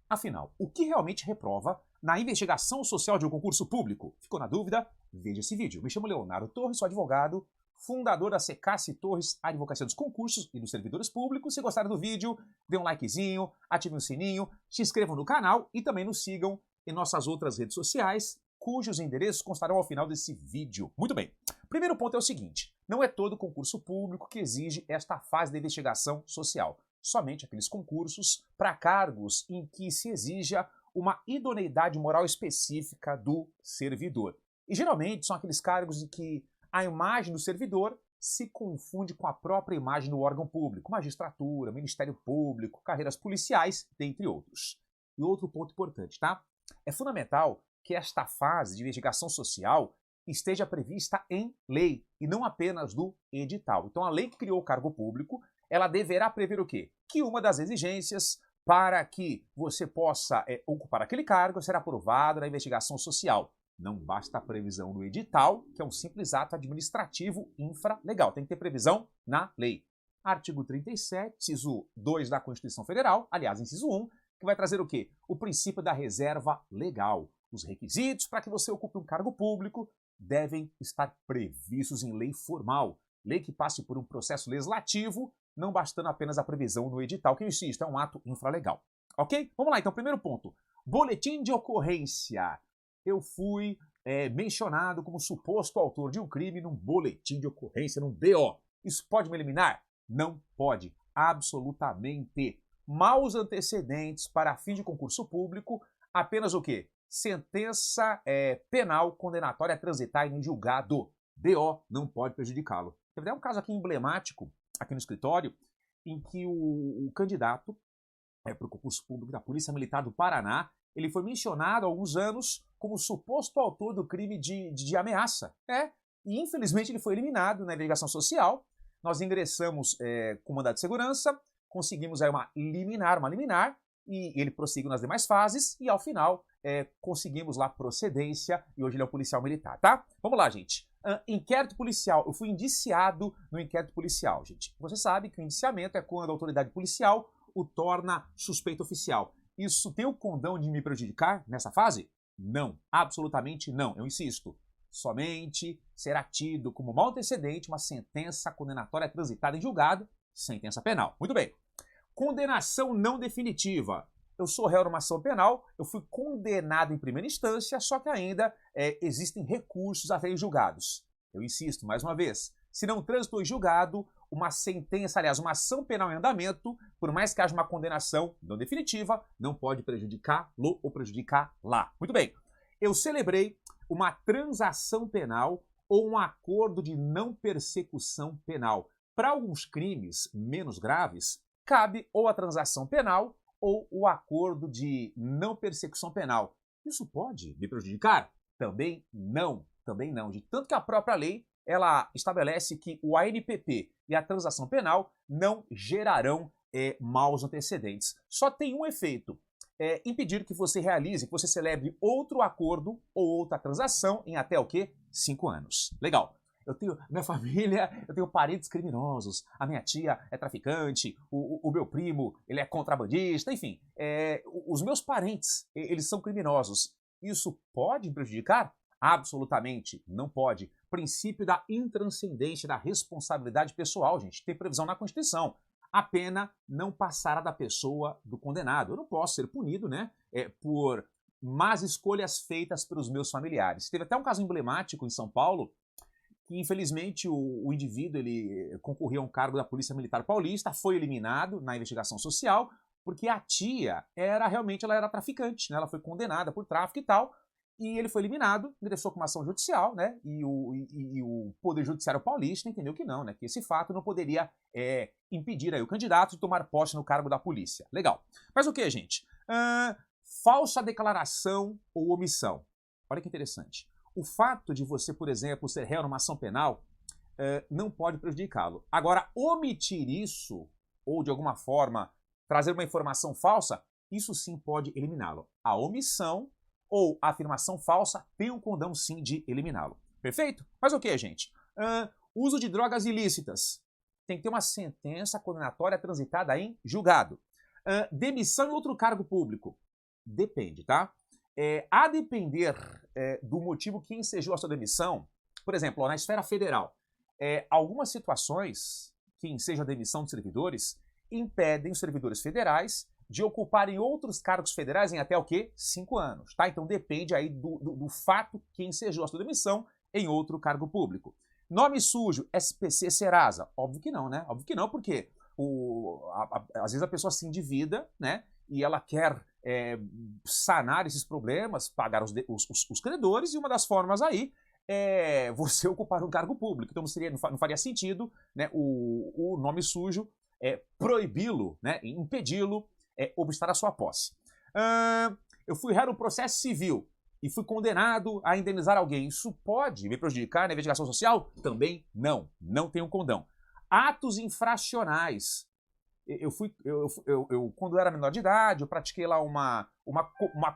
Afinal, o que realmente reprova na investigação social de um concurso público? Ficou na dúvida? Veja esse vídeo. Me chamo Leonardo Torres, sou advogado, fundador da Secassi Torres Advocacia dos Concursos e dos Servidores Públicos. Se gostaram do vídeo, dê um likezinho, ative o sininho, se inscrevam no canal e também nos sigam em nossas outras redes sociais, cujos endereços constarão ao final desse vídeo. Muito bem. Primeiro ponto é o seguinte: não é todo concurso público que exige esta fase da investigação social. Somente aqueles concursos para cargos em que se exija uma idoneidade moral específica do servidor. E geralmente são aqueles cargos em que a imagem do servidor se confunde com a própria imagem do órgão público, magistratura, Ministério Público, carreiras policiais, dentre outros. E outro ponto importante, tá? É fundamental que esta fase de investigação social esteja prevista em lei e não apenas no edital. Então a lei que criou o cargo público, ela deverá prever o quê? Que uma das exigências para que você possa ocupar aquele cargo será aprovada na investigação social. Não basta a previsão no edital, que é um simples ato administrativo infralegal. Tem que ter previsão na lei. Artigo 37, inciso 2 da Constituição Federal, aliás, inciso 1, que vai trazer o quê? O princípio da reserva legal. Os requisitos para que você ocupe um cargo público devem estar previstos em lei formal. Lei que passe por um processo legislativo, não bastando apenas a previsão no edital, que eu insisto, é um ato infralegal. Ok? Vamos lá, então, primeiro ponto. Boletim de ocorrência. Eu fui mencionado como suposto autor de um crime num boletim de ocorrência, num BO. Isso pode me eliminar? Não pode. Absolutamente. Maus antecedentes para fim de concurso público, apenas o quê? Sentença penal condenatória a transitar em julgado. BO não pode prejudicá-lo. Teve até um caso aqui emblemático, aqui no escritório, em que o candidato para o concurso público da Polícia Militar do Paraná, ele foi mencionado há alguns anos como suposto autor do crime de ameaça. E infelizmente ele foi eliminado na investigação social. Nós ingressamos com mandado de segurança, conseguimos aí uma liminar, e ele prosseguiu nas demais fases, e ao final conseguimos lá procedência, e hoje ele é um policial militar, tá? Vamos lá, gente. Inquérito policial. Eu fui indiciado no inquérito policial, gente. Você sabe que o indiciamento é quando a autoridade policial o torna suspeito oficial. Isso tem o condão de me prejudicar nessa fase? Não, absolutamente não. Eu insisto, somente será tido como mau antecedente uma sentença condenatória transitada em julgado, sentença penal. Muito bem. Condenação não definitiva. Eu sou réu numa ação penal, eu fui condenado em primeira instância, só que ainda existem recursos a serem julgados. Eu insisto, mais uma vez, se não transitou em julgado, uma sentença, aliás, uma ação penal em andamento, por mais que haja uma condenação não definitiva, não pode prejudicá-lo ou prejudicá-la. Muito bem. Eu celebrei uma transação penal ou um acordo de não persecução penal. Para alguns crimes menos graves, cabe ou a transação penal ou o acordo de não persecução penal. Isso pode me prejudicar? Também não. De tanto que a própria lei ela estabelece que o ANPP e a transação penal não gerarão maus antecedentes. Só tem um efeito: impedir que você realize, que você celebre outro acordo ou outra transação em até o quê? 5 anos. Legal. Eu tenho minha família, eu tenho parentes criminosos, a minha tia é traficante, o meu primo ele é contrabandista, enfim, os meus parentes eles são criminosos. Isso pode me prejudicar? Absolutamente não pode. Princípio da intranscendência da responsabilidade pessoal, gente, tem previsão na Constituição. A pena não passará da pessoa do condenado. Eu não posso ser punido, né, por más escolhas feitas pelos meus familiares. Teve até um caso emblemático em São Paulo, que infelizmente o indivíduo ele concorria a um cargo da Polícia Militar Paulista, foi eliminado na investigação social, porque a tia ela era traficante, né? Ela foi condenada por tráfico e tal, e ele foi eliminado, ingressou com uma ação judicial, né? E o Poder Judiciário Paulista entendeu que não, né? Que esse fato não poderia impedir aí o candidato de tomar posse no cargo da polícia. Legal. Mas o que, gente? Falsa declaração ou omissão. Olha que interessante. O fato de você, por exemplo, ser réu numa ação penal não pode prejudicá-lo. Agora, omitir isso, ou de alguma forma trazer uma informação falsa, isso sim pode eliminá-lo. A omissão ou a afirmação falsa tem um condão sim de eliminá-lo. Perfeito? Mas o que, gente? Uso de drogas ilícitas. Tem que ter uma sentença condenatória transitada em julgado. Demissão em outro cargo público. depende, tá? A depender do motivo que ensejou a sua demissão, por exemplo, ó, na esfera federal, algumas situações que ensejam a demissão de servidores impedem os servidores federais de ocuparem outros cargos federais em até o quê? 5 anos, tá? Então depende aí do fato que ensejou a sua demissão em outro cargo público. Nome sujo, SPC Serasa? Óbvio que não, né? Óbvio que não, porque às vezes a pessoa se endivida, né? E ela quer sanar esses problemas, pagar os credores, e uma das formas aí é você ocupar um cargo público. Então não faria sentido, né, o nome sujo proibi-lo, né, impedi-lo, obstar a sua posse. Eu fui réu no processo civil e fui condenado a indenizar alguém. Isso pode me prejudicar na investigação social? Também não. Não tenho condão. Atos infracionais. Quando eu era menor de idade, eu pratiquei lá uma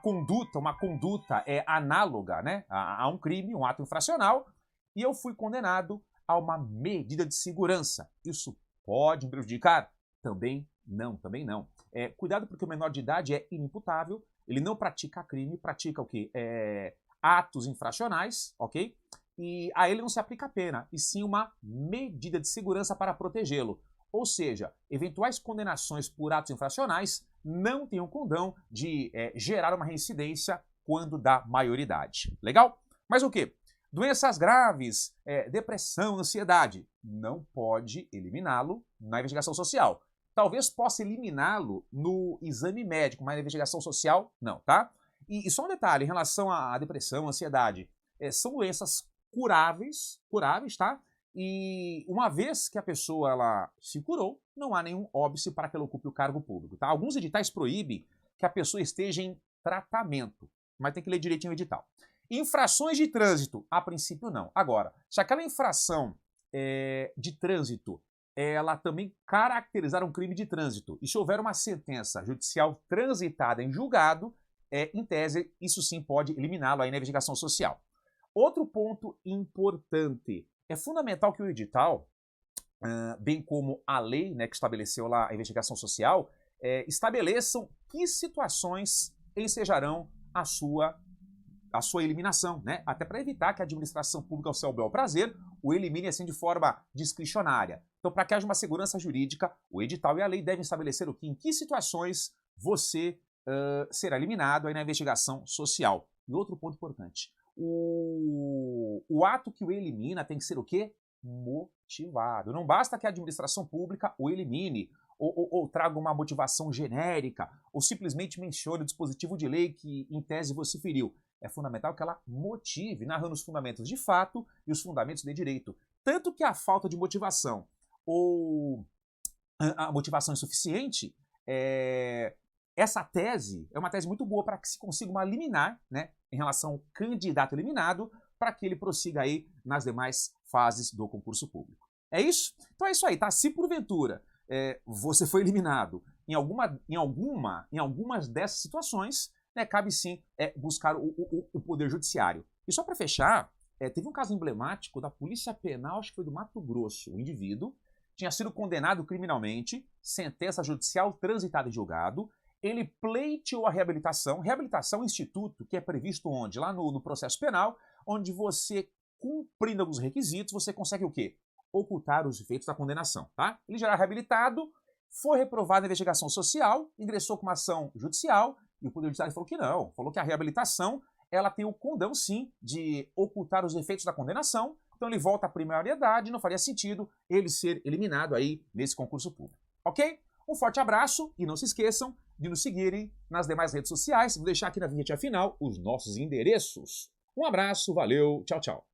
conduta análoga, né, a um crime, um ato infracional, e eu fui condenado a uma medida de segurança. Isso pode me prejudicar? Também não, também não. Cuidado, porque o menor de idade é inimputável, ele não pratica crime, pratica o quê? Atos infracionais, ok? E a ele não se aplica a pena, e sim uma medida de segurança para protegê-lo. Ou seja, eventuais condenações por atos infracionais não têm o condão de gerar uma reincidência quando da maioridade. Legal? Mas o quê? Doenças graves, depressão, ansiedade, não pode eliminá-lo na investigação social. Talvez possa eliminá-lo no exame médico, mas na investigação social, não, tá? E só um detalhe, em relação à depressão, ansiedade, são doenças curáveis, tá? E uma vez que a pessoa ela se curou, não há nenhum óbice para que ela ocupe o cargo público, tá? Alguns editais proíbem que a pessoa esteja em tratamento, mas tem que ler direitinho o edital. Infrações de trânsito, a princípio não. Agora, se aquela infração de trânsito ela também caracterizar um crime de trânsito, e se houver uma sentença judicial transitada em julgado, em tese, isso sim pode eliminá-lo aí na investigação social. Outro ponto importante, é fundamental que o edital, bem como a lei, né, que estabeleceu lá a investigação social, estabeleçam que situações ensejarão a sua eliminação, né? Até para evitar que a administração pública, ao seu bel prazer, o elimine assim de forma discricionária. Então, para que haja uma segurança jurídica, o edital e a lei devem estabelecer o que, em que situações você será eliminado aí na investigação social. E outro ponto importante, o ato que o elimina tem que ser o quê? Motivado. Não basta que a administração pública o elimine, ou traga uma motivação genérica, ou simplesmente mencione o dispositivo de lei que, em tese, você feriu. É fundamental que ela motive, narrando os fundamentos de fato e os fundamentos de direito. Tanto que a falta de motivação ou a motivação insuficiente, essa tese é uma tese muito boa para que se consiga uma liminar, né, em relação ao candidato eliminado, para que ele prossiga aí nas demais fases do concurso público. É isso? Então é isso aí, tá? Se porventura você foi eliminado em algumas dessas situações, né, cabe sim buscar o Poder Judiciário. E só para fechar, teve um caso emblemático da Polícia Penal, acho que foi do Mato Grosso. O indivíduo tinha sido condenado criminalmente, sentença judicial transitada em julgado, ele pleiteou a reabilitação. Reabilitação é um instituto que é previsto onde? Lá no processo penal, onde você, cumprindo alguns requisitos, você consegue o quê? Ocultar os efeitos da condenação, tá? Ele já era reabilitado, foi reprovado na investigação social, ingressou com uma ação judicial, e o Poder Judiciário falou que não, falou que a reabilitação ela tem o condão, sim, de ocultar os efeitos da condenação, então ele volta à primariedade, não faria sentido ele ser eliminado aí nesse concurso público, ok? Um forte abraço e não se esqueçam de nos seguirem nas demais redes sociais. Vou deixar aqui na vinheta final os nossos endereços. Um abraço, valeu, tchau, tchau.